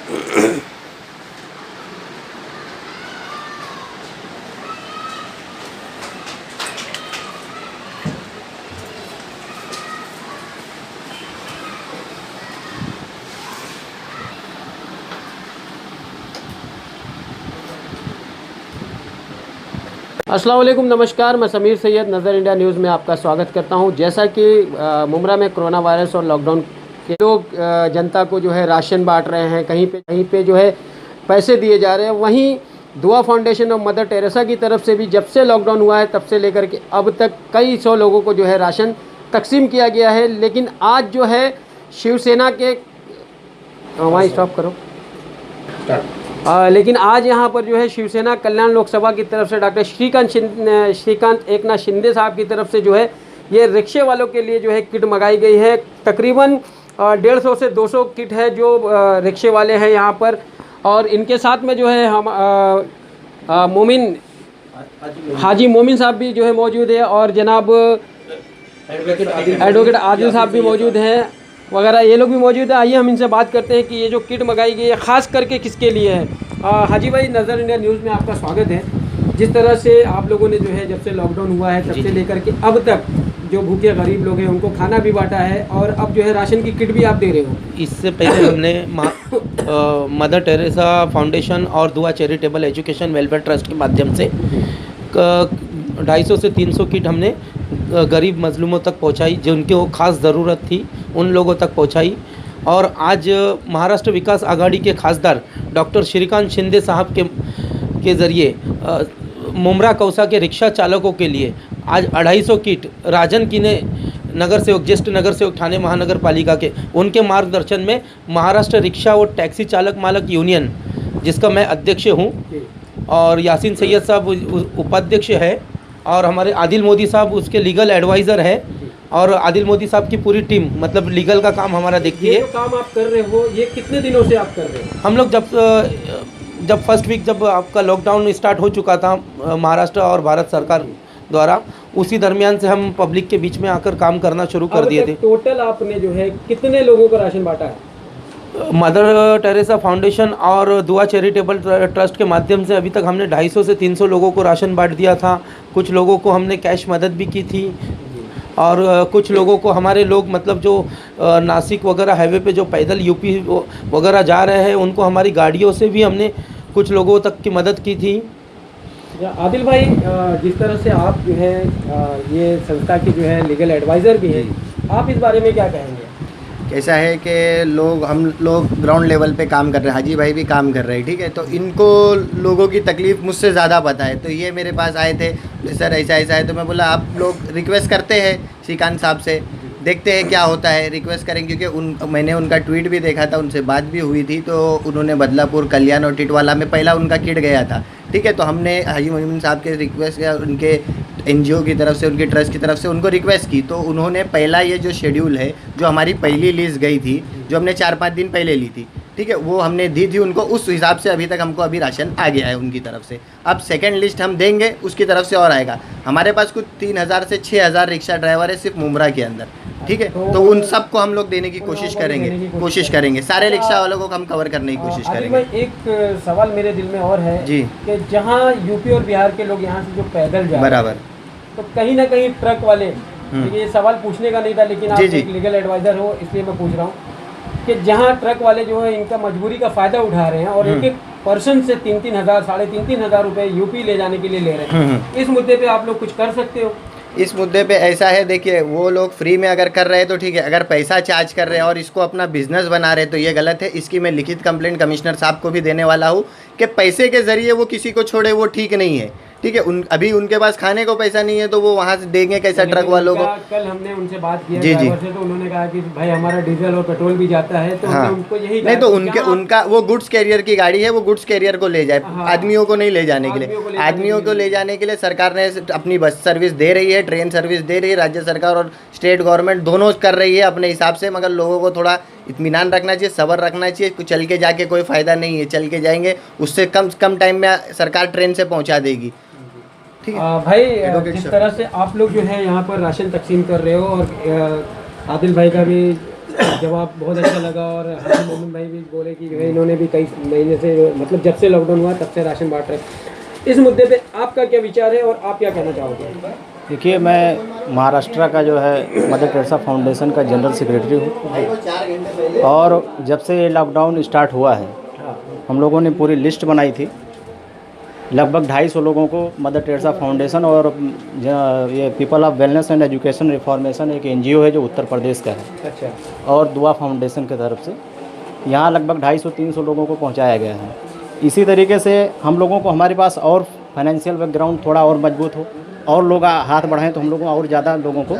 अस्सलाम वालेकुम, नमस्कार। मैं समीर सैयद, नज़र इंडिया न्यूज़ में आपका स्वागत करता हूं। जैसा कि मुमरा में कोरोना वायरस और लॉकडाउन के लोग जनता को जो है राशन बांट रहे हैं, कहीं पे जो है पैसे दिए जा रहे हैं, वहीं दुआ फाउंडेशन और मदर टेरेसा की तरफ से भी जब से लॉकडाउन हुआ है तब से लेकर के अब तक कई सौ लोगों को जो है राशन तकसीम किया गया है। लेकिन आज जो है शिवसेना के वहाँ स्टॉप करो लेकिन आज यहाँ पर जो है शिवसेना कल्याण लोकसभा की तरफ से डॉक्टर श्रीकांत एकनाथ शिंदे साहब की तरफ से जो है ये रिक्शे वालों के लिए जो है किट मंगाई गई है। तकरीबन 150 से 200 किट है जो रिक्शे वाले हैं यहाँ पर, और इनके साथ में जो है हम हाजी मोमिन साहब भी जो है मौजूद है, और जनाब एडवोकेट आदिल साहब भी मौजूद हैं वगैरह, ये लोग भी मौजूद है। आइए हम इनसे बात करते हैं कि ये जो किट मंगाई गई है ख़ास करके किसके लिए है। हाजी भाई, नज़र इंडिया न्यूज़ में आपका स्वागत है। जिस तरह से आप लोगों ने जो है जब से लॉकडाउन हुआ है तब से लेकर के अब तक जो भूखे गरीब लोग हैं उनको खाना भी बांटा है, और अब जो है राशन की किट भी आप दे रहे हो। इससे पहले हमने मदर टेरेसा फाउंडेशन और दुआ चैरिटेबल एजुकेशन वेलफेयर ट्रस्ट के माध्यम से 250 से 300 किट हमने गरीब मजलूमों तक पहुंचाई, जिनको ख़ास ज़रूरत थी उन लोगों तक पहुंचाई। और आज महाराष्ट्र विकास आघाड़ी के खासदार डॉक्टर श्रीकांत शिंदे साहब के ज़रिए मुमरा कौसा के रिक्शा चालकों के लिए आज 250 किट राजन कीने नगर सेवक, ज्येष्ठ नगर सेवक ठाणे महानगर पालिका के, उनके मार्गदर्शन में महाराष्ट्र रिक्शा और टैक्सी चालक मालक यूनियन, जिसका मैं अध्यक्ष हूँ, और यासीन सैयद साहब उपाध्यक्ष है, और हमारे आदिल मोदी साहब उसके लीगल एडवाइज़र है, और आदिल मोदी साहब की पूरी टीम मतलब लीगल का काम हमारा देखती है। ये जो काम आप कर रहे हो ये कितने दिनों से आप कर रहे हो? हम लोग जब फर्स्ट वीक जब आपका लॉकडाउन स्टार्ट हो चुका था महाराष्ट्र और भारत सरकार द्वारा, उसी दरमियान से हम पब्लिक के बीच में आकर काम करना शुरू कर दिए थे। टोटल आपने जो है कितने लोगों को राशन बांटा है? मदर टेरेसा फाउंडेशन और दुआ चैरिटेबल ट्रस्ट के माध्यम से अभी तक हमने 250 से 300 लोगों को राशन बांट दिया था। कुछ लोगों को हमने कैश मदद भी की थी, और कुछ लोगों को हमारे लोग मतलब जो नासिक वगैरह हाईवे पे जो पैदल यूपी वगैरह जा रहे हैं उनको हमारी गाड़ियों से भी हमने कुछ लोगों तक की मदद की थी। आदिल भाई, जिस तरह से आप जो है ये संस्था की जो है लीगल एडवाइज़र भी हैं, आप इस बारे में क्या कहेंगे? कैसा है कि हम लोग ग्राउंड लेवल पे काम कर रहे हैं, हाजी भाई भी काम कर रहे हैं, ठीक है। तो इनको लोगों की तकलीफ़ मुझसे ज़्यादा पता है, तो ये मेरे पास आए थे, सर ऐसा ऐसा है। तो मैं बोला आप लोग रिक्वेस्ट करते हैं श्रीकांत साहब से, देखते हैं क्या होता है, रिक्वेस्ट करेंगे, क्योंकि मैंने उनका ट्वीट भी देखा था, उनसे बात भी हुई थी। तो उन्होंने बदलापुर, कल्याण और टिटवाला में पहला उनका किट गया था, ठीक है। तो हमने हाजी मोमिन साहब के रिक्वेस्ट किया, उनके NGO की तरफ से, उनके ट्रस्ट की तरफ से उनको रिक्वेस्ट की। तो उन्होंने पहला ये जो शेड्यूल है, जो हमारी पहली लिस्ट गई थी, जो हमने 4-5 दिन पहले ली थी, ठीक है, वो हमने दी थी उनको। उस हिसाब से अभी तक हमको अभी राशन आ गया है उनकी तरफ से। अब सेकंड लिस्ट हम देंगे, उसकी तरफ से और आएगा। हमारे पास कुछ 3000 से 6000 रिक्शा ड्राइवर है सिर्फ मुमरा के अंदर, ठीक है। तो उन सबको हम लोग देने की कोशिश करेंगे, सारे रिक्शा वालों को हम कवर करने की कोशिश करेंगे। एक सवाल मेरे दिल में और है जी, कि जहाँ यूपी और बिहार के लोग यहाँ से जो पैदल जा बराबर, तो कहीं ना कहीं ट्रक वाले, ये सवाल पूछने का नहीं था, लेकिन आप एक लीगल एडवाइज़र हो इसलिए मैं पूछ रहा हूँ कि जहाँ ट्रक वाले जो है इनका मजबूरी का फ़ायदा उठा रहे हैं और एक पर्सन से 3-3 हज़ार, 3.5 हज़ार रुपये यूपी ले जाने के लिए ले रहे हैं, इस मुद्दे पे आप लोग कुछ कर सकते हो? इस मुद्दे पे ऐसा है, देखिए वो लोग फ्री में अगर कर रहे हैं तो ठीक है, अगर पैसा चार्ज कर रहे हैं और इसको अपना बिजनेस बना रहे हैं तो ये गलत है। इसकी मैं लिखित कंप्लेंट कमिश्नर साहब को भी देने वाला हूँ कि पैसे के ज़रिए वो किसी को छोड़े, वो ठीक नहीं है, ठीक है। अभी उनके पास खाने को पैसा नहीं है तो वो वहाँ से देंगे कैसा ट्रक वालों को? कल हमने उनसे बात की जी जी, तो उन्होंने कहा कि भाई हमारा डीजल और पेट्रोल भी जाता है, तो हाँ, उनको यही नहीं तो उनका वो गुड्स कैरियर की गाड़ी है, वो गुड्स कैरियर को ले जाए, आदमियों को नहीं ले जाने के लिए। आदमियों को ले जाने के लिए सरकार ने अपनी बस सर्विस दे रही है, ट्रेन सर्विस दे रही है, राज्य सरकार और स्टेट गवर्नमेंट दोनों कर रही है अपने हिसाब से। मगर लोगों को थोड़ा इत्मीनान रखना चाहिए, सब्र रखना चाहिए। चल के जाके कोई फ़ायदा नहीं है, चल के जाएंगे उससे कम टाइम में सरकार ट्रेन से पहुंचा देगी, ठीक है। भाई, जिस तरह से आप लोग जो है यहाँ पर राशन तकसीम कर रहे हो, और आदिल भाई का भी जवाब बहुत अच्छा लगा और हाजी मोमिन भाई भी बोले कि जो है इन्होंने भी कई महीने से मतलब जब से लॉकडाउन हुआ तब से राशन बांट रहे। इस मुद्दे पे आपका क्या विचार है और आप क्या कहना चाहोगे? देखिए, मैं महाराष्ट्र का जो है मदर टेरेसा फाउंडेशन का जनरल सेक्रेटरी हूँ और जब से ये लॉकडाउन स्टार्ट हुआ है हम लोगों ने पूरी लिस्ट बनाई थी। लगभग 250 लोगों को मदर टेरेसा फाउंडेशन और ये people of wellness and education reformation एक एनजीओ है जो उत्तर प्रदेश का है, अच्छा, और दुआ फाउंडेशन की तरफ से यहाँ लगभग 250-300 लोगों को पहुँचाया गया है। इसी तरीके से हम लोगों को हमारे पास और फाइनेंशियल बैकग्राउंड थोड़ा और मजबूत हो और लोग हाथ बढ़ाएं तो हम लोग और ज़्यादा लोगों को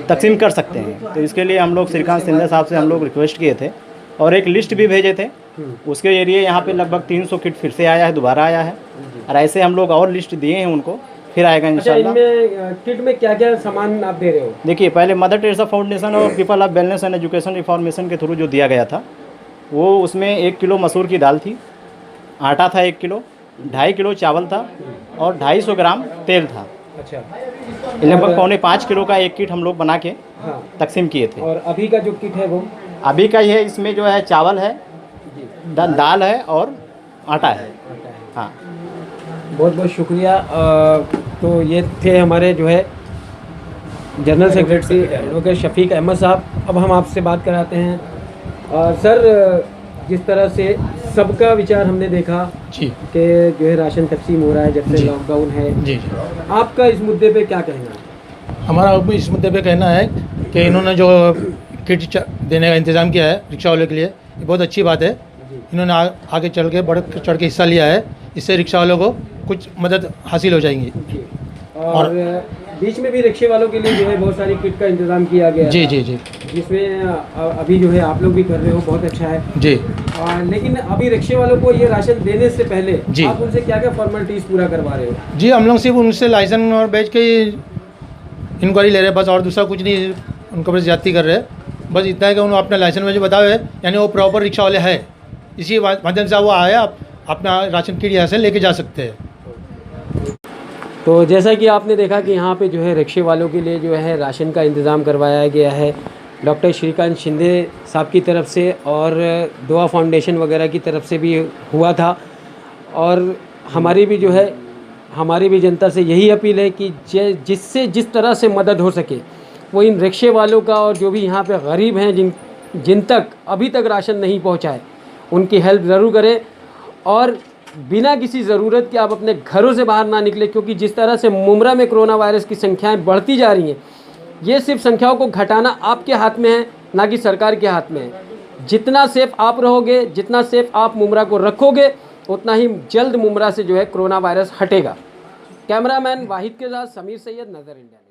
तकसीम कर सकते हैं। तो इसके लिए हम लोग श्रीकांत शिंदे साहब से हम लोग रिक्वेस्ट किए थे और एक लिस्ट भी भेजे थे। उसके जरिए यहाँ पे लगभग 300 किट फिर से आया है, दोबारा आया है, और ऐसे हम लोग और लिस्ट दिए हैं उनको, फिर आएगा इंशाल्लाह। इनमें किट में क्या क्या सामान आप दे रहे हो? देखिए, पहले मदर टेरेसा फाउंडेशन और people of wellness and education reformation के थ्रू जो दिया गया था वो उसमें 1 किलो मसूर की दाल थी, आटा था 1 किलो, 2.5 किलो चावल था और 250 ग्राम तेल था। अच्छा, लगभग 4.5 किलो का एक किट हम लोग बना के हाँ, तकसीम किए थे। और अभी का जो किट है वो अभी का ये इसमें जो है चावल है, दाल है और आटा है। हाँ, बहुत बहुत शुक्रिया। तो ये थे हमारे जो है general secretary advocate Shafiq Ahmad साहब। अब हम आपसे बात कराते हैं। सर, जिस तरह से सबका विचार हमने देखा जी कि जो है राशन तकसीम हो रहा है जब से लॉकडाउन है, जी जी आपका इस मुद्दे पे क्या कहना है? हमारा इस मुद्दे पे कहना है कि इन्होंने जो किट देने का इंतज़ाम किया है रिक्शा वालों के लिए, ये बहुत अच्छी बात है। इन्होंने आगे चल के बढ़ चढ़ के हिस्सा लिया है, इससे रिक्शा वालों को कुछ मदद हासिल हो जाएंगी। और बीच में भी रिक्शे वालों के लिए जो है बहुत सारी किट का इंतज़ाम किया गया जी था, जी जी जिसमें अभी जो है आप लोग भी कर रहे हो, बहुत अच्छा है जी। लेकिन अभी रिक्शे वालों को ये राशन देने से पहले जी। आप उनसे क्या क्या फॉर्मेलिटीज़ पूरा करवा रहे हो? जी, हम लोग सिर्फ उनसे लाइसेंस और बेच के इंक्वायरी ले रहे हैं बस, और दूसरा कुछ नहीं उनको बस ज्यादती कर रहे हैं। बस इतना है कि उन्होंने अपना लाइसेंस में जो बताया है यानी वो प्रॉपर रिक्शा वाले है, इसी माध्यम से वो आया, आप अपना राशन किट यहाँ से लेके जा सकते हैं। तो जैसा कि आपने देखा कि यहाँ पे जो है रिक्शे वालों के लिए जो है राशन का इंतज़ाम करवाया गया है डॉक्टर श्रीकांत शिंदे साहब की तरफ से, और दुआ फाउंडेशन वगैरह की तरफ से भी हुआ था। और हमारी भी जो है हमारी भी जनता से यही अपील है कि जिससे जिस तरह से मदद हो सके वो इन रिक्शे वालों का, और जो भी यहाँ पे गरीब हैं जिन तक अभी तक राशन नहीं पहुँचा है, उनकी हेल्प ज़रूर करें। और बिना किसी ज़रूरत के आप अपने घरों से बाहर ना निकले, क्योंकि जिस तरह से मुमरा में कोरोना वायरस की संख्याएं बढ़ती जा रही हैं, ये सिर्फ संख्याओं को घटाना आपके हाथ में है, ना कि सरकार के हाथ में है। जितना सेफ आप रहोगे, जितना सेफ आप मुमरा को रखोगे, उतना ही जल्द मुमरा से जो है कोरोना वायरस हटेगा। कैमरामैन वाहिद के साथ समीर सैयद, नज़र इंडिया।